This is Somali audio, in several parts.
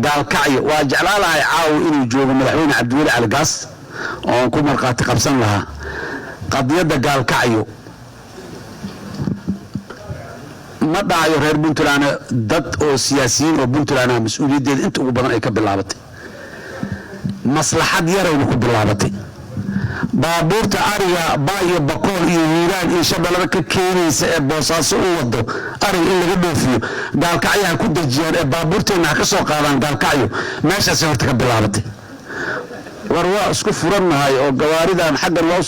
gaalkacyo waa jeclaan lahay caawo inuu joogo madaxweyne cabdiweli cali gaas oo ku marqaati qabsan lahaa qadiyadda gaalkacyo ma dhahayo reer puntland dad oo siyaasiyiin oo puntland mas'uuliyaddeeda inta ugu badan ay ka bilaabatay maslaxad yarayna ku bilaabatay baabuurta ariga baayo bakool iyo hiiraan iyo shabeellada ka keenaysa ee boosaaso u wado ariga in laga dhoofiyo gaalkacyaha ku dejiyaan ee baabuurteenna ha ka soo qaadaan gaalkacyo meeshaasay horta ka bilaabatay war waa isku furannahay oo gawaaridan xaggan loo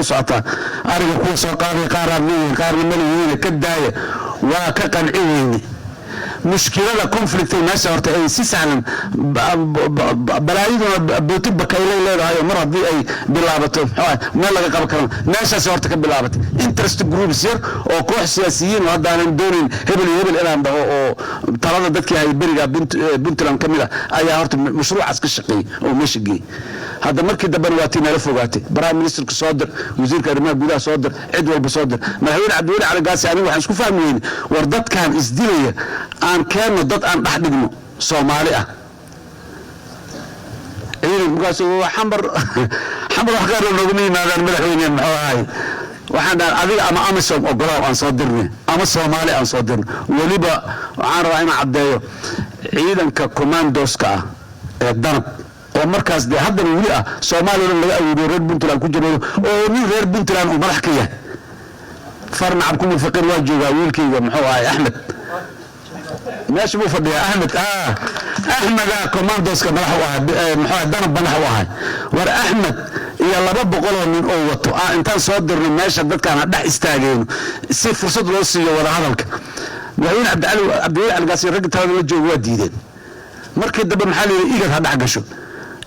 socotaa ariga kuwa soo qaaday qaarna malihiina ka daaya waa ka qanci weyne mushkilada conflictay meesha horta ay si sahlan balaayaduna booti bakaylay leedahay mar haddii ay bilaabato meel laga qaban karo meeshaas horta ka bilaabatay interest groups yar oo koox siyaasiyiin oo haddaanan doonayn hebel iyo hebel inaan dhaho oo talada dadkii hay beriga puntland ka mid ah ayaa horta mashruucaas ka shaqeeyey oo meesha geeyey hadda markii dambena waa tii nala fogaatay prime ministerka soo dir wasiirka arrimaha gudaha soo dir cid walba soo dir madaxweyne cabdiweli cali gaasi aniga waxaan isku fahmi weyne war dadkan isdilaya aan keenno dad aan dhex dhigno soomaali ah markaas xambar wax qaar nooguma yimaadaan madaxweyne muxuu ahay waxaan dhahay adiga ama amisom ogolaaw aan soo dirnay ama soomaali aan soo dirno weliba waxaan rabaa inaan caddeeyo ciidanka commandoska ah ee danab oo markaas dee haddana weli ah soomaaliya laga awoodiyo reer puntland ku jiro oo nin reer puntland uu madax ka yahay farnacab kuma fiqin waa joogaa wiilkayga muxuu ahay axmed ماشي مو فضيها احمد كوماندوسكا مدح محمد دنب مدح واحد ور احمد يلا رب قولوا من قوته انت صدر ماشي dadkan dhax istaageen si fursad loo siiyo wada hadalka madaxweyne cabdiweli cali gaasi rag taada la joogo waa diideen markii dambe maxaa leeyahay igad ha dhax gasho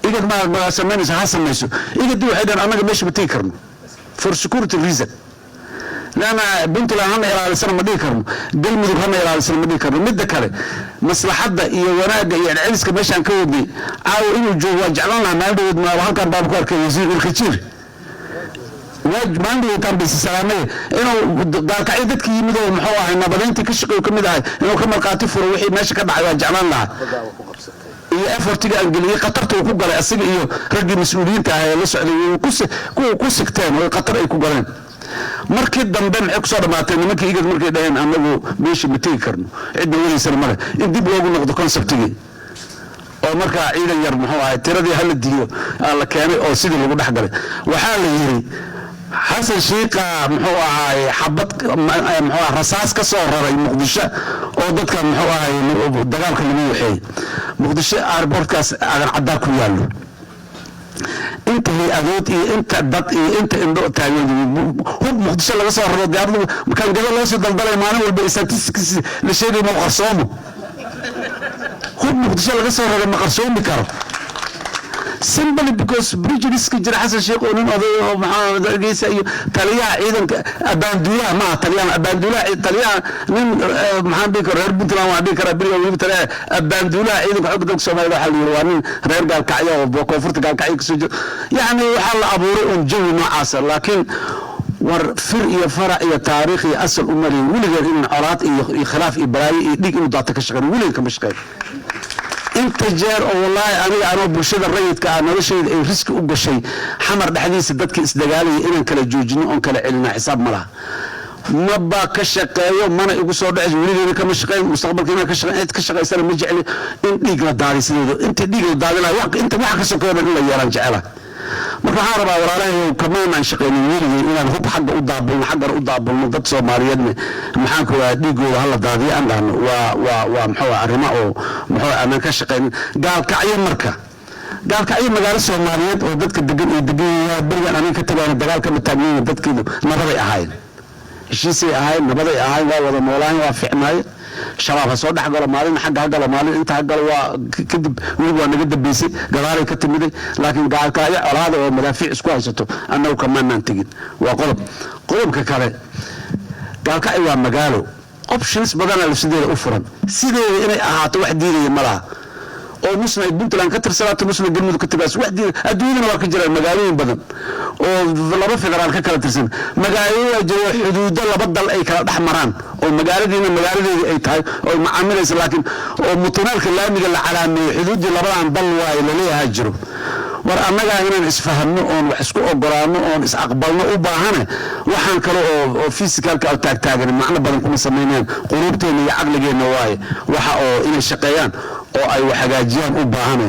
igad ma sameynayso ha samayso igad waxay dhan anaga meesha ma tagi karno for security reason لأن بنت لهنا إلى السنة ما ديكرنا قلمي هنا إلى السنة ما ديكرنا مدة كله مصلحة يوناجا يعني عيسك ماشان كودي أو إنه جو جعلنا ما يدود ما وهكذا بابكار كوزير الكثير ما عنده كان بس سلامة إنه قال كعيدك يمدو محوها إنه بدين تكشق وكم ده إنه كم القاتف وروحي ماشي كبع جعلنا iyo effortiga angeliye qatarta uu ku galay asiga iyo ragii mas'uuliyiinta ah ee la socday ku sigteen oo qatar ay ku galeen markii dambe maxay ku soo dhamaatay nimankii igad markay dhaheen anagu meeshii ma tegi karno cidna weliisana male in dib loogu noqdo conceptigii oo markaa ciidan yar muxuu ahay tiradii hala diyo la keenay oo sidii lagu dhex galay waxaa la yiri xasan shiiqa muxuu ahay xabad muxuu rasaas ka soo raray muqdisho oo dadka muxuu ahay dagaalka lagu waxay muqdisho airportkaas aan caddaa ku yaalo inta hay-adood iyo inta dad iyo inta indho taagan hub muqdisho laga soo raro diyaaradu kan gabadh loo soo daldalay maalin walba statistics la sheegay ma qarsoomo hub muqdisho laga soo raro ma qarsoomi karo simply because prejudice ka jira xasan sheekh oo nin oday oo maxamed argeysa iyo taliyaha ciidanka abaanduulaha ma taliyaha abaanduulaha taliyaha nin maxaan dhihi karaa reer puntland waan dhihi karaa beriga weliba taliyaha abaanduulaha ciidanka xogga dalka Soomaaliya waxa la yiri waa nin reer gaalkacyo oo koonfurta gaalkacyo ka soo jeedo yani waxa la abuuray un jawi noocaas laakiin war fir iyo farac iyo taariikh iyo asal umari weligeed in colaad iyo khilaaf iyo balaayo iyo dhig inuu daata ka shaqeeyo weligeed kama shaqeeyo انت جار والله انا bulshada rayidka ah noloshayda ay riski u gashay xamar dhaxdiisa dadka isdagaalay inaan kala joojino oo kala celina xisaab malaha ma ba ka shaqeeyo mana igu soo dhacis weligeena kama shaqeyn mustaqbalkeena ka shaqeyn ka shaqeysana ma jecli in dhiig la daadisidoodo inta dhiig la daadilaa inta wax ka sokeeyo in la yeelan jecela marka waxaan rabaa walaalahay kamaan aan shaqeynay weligeen inaan hub xagga u daabulno xagga u daabulno dad Soomaaliyeed maxaan ku waa dhiigooda hal daadiyo aan dhahno waa maxaa arrimo oo maxaa aan ka shaqeyn gaalkacyo marka gaalkacyo magaalo Soomaaliyeed oo dadka degan bariga aan ka tagaan dagaalka ma taagnayn dadkeedu nabaday ahaayeen heshiisay ahaayeen nabaday ahaayeen waa wada noolaan waa fiicnaay shabaab soo dhaxgalo maalin xagga galo maalin inta galo waa kadib waliba naga dambeysay gadaalay ka timiday laakiin gaalkaayo colaada oo madaafiic isku haysato annagu kamaanaan tagin waa qodobka kale gaalkaayo waa magaalo options badan la sideeda u furan sideeda inay ahaato wax diidaya malaha oo nusna ay Puntland ka tirsanaato nusna galmudug ka tigaas waxdii adduunyada waa ka jiraan magaalooyin badan oo laba federaal ka kala tirsan magaalooyin jiro xuduudo laba dal ay kala dhaxmaraan oo magaaladeedii ay tahay oo macaamilaysa laakiin oo mutunaalka laamiga la calaameeyo xuduudii labadan dal waa la leeyahay jiro war annaga inaan isfahamno oo wax isku ogolaano oo is aqbalno u baahana waxaan kale oo physicalka taagtaagan macna badan kuma sameeyaan qulubteena iyo aqligeena waxa oo inay shaqeeyaan oo ay wax hagaajiyaan u baahana